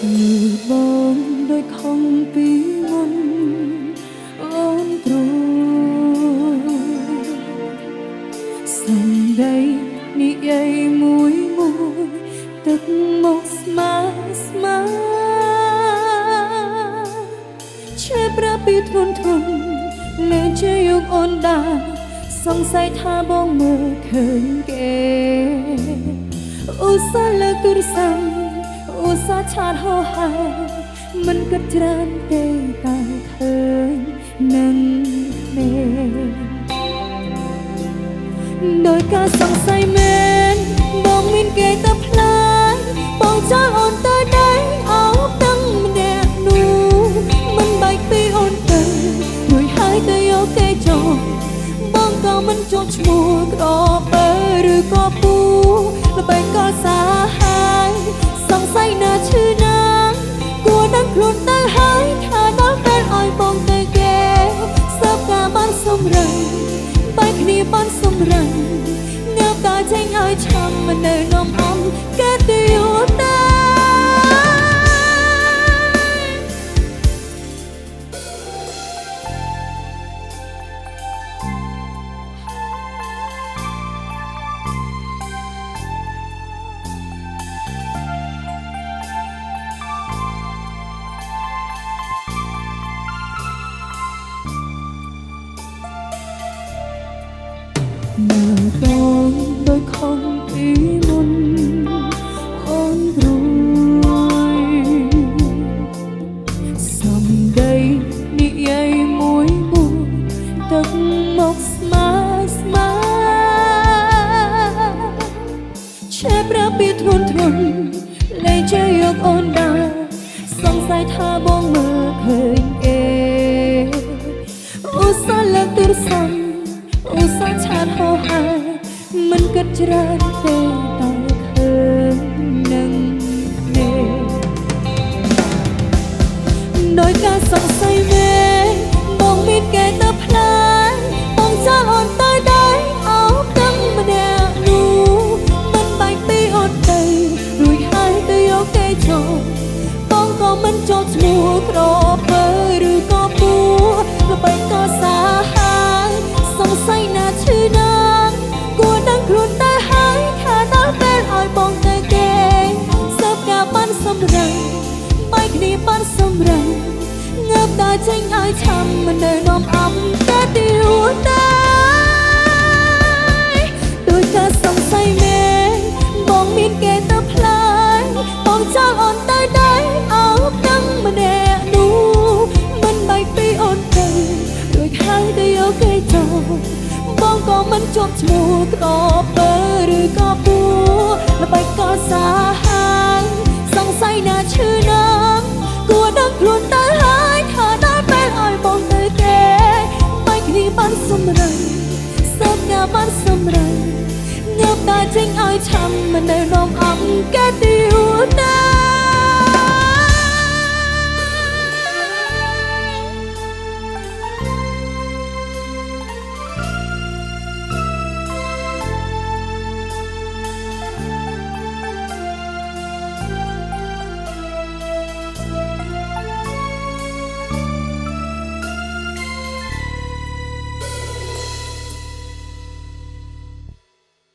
như bóng đôi không bí môn ôn trôi sông đây ni ấy mũi môiទឹកមកស្មើស្មើឆេប្រាប់ពីធ្ងន់ធ្ងរលែងជាយកអូនដាសង្ស័យថាបងមើលឃើញគេឧស្សាហ៍លើកទូរស័ព្ទឧស្សាហ៍ឆាតហោហាមិនគិតច្រើនទេតែឃើញនឹងនេះដោយការសង្ស័យមែនបងមានគេទៅផ្លាយបងចោលអូនទៅដៃអោបទាំងម្នាក់នោះមិនបែកពីអូនទៅរួចហើយទៅយកគេចូលបងក៏មិនចង់ឈ្មោះក្តោបបើឬក៏ពូល្បែងក៏សាហាយសង្ស័យណាឈឺណាគួរដឹងខ្លួនទៅហើយថាដល់ពេលឲ្យបងទៅគេសើបការបានសម្រេចបែកគ្នាបានសម្រេចងាប់តាចេញឲ្យឆាំមិននៅនំអំគេទៅយល់តែនៅតងដោយខំពីមុនអូនរួយសំដីនិយាយមួយទឹកមកស្មើស្មើឆេប្រាប់ពីធ្ងន់ធ្ងរលែងជាយកអូនដាសង្ស័យថាបងមើលឃើញគេឧស្សាហ៍លើកទូរស័ព្ទឧស្សាហ៍ឆាតហោហាមិនគិតច្រើនទេតែឃើញនឹងនេះដោយការសង្ស័យមែនបងមានគេទៅផ្លាយបងចោលអូនទៅដៃអោបទាំងម្នាក់នោះមិនបែកពីអូនទៅរួចហើយទៅយកគេចូលបងក៏មិនចូលឈ្មោះក្រពើឬក៏ពូល្បែងក៏សាហាយសង្ស័យណាឈឺណាគួរដឹងខ្លួនទៅហើយថាដល់ពេលឲ្យបងទៅគេសើបការបានសម្រេចបែកគ្នាបានសម្រេចងើបតាចេញឲ្យឆាំមិននៅនំអំតែទីរួចតែដោយការសង្ស័យមែនបងមានគេទៅផ្លាយបងចោលអូនទៅដៃអោបទាំងម្នាក់នោះមិនបែកពីអូនទៅដូចហើយទៅយកគេចូលបងក៏មិនជាប់ឈ្មោះក្តោបបើឬក៏ពូល្បែងក៏សាហាយសង្ស័យណាឈឺណាគួរដឹងខ្លួនទៅហើយថាដល់ពេលឲ្យបងទៅគេបែកគ្នាបានសម្រេចសើបការបានសម្រេចងើបតាចេញឲ្យឆាំមិននៅនំអំគេទី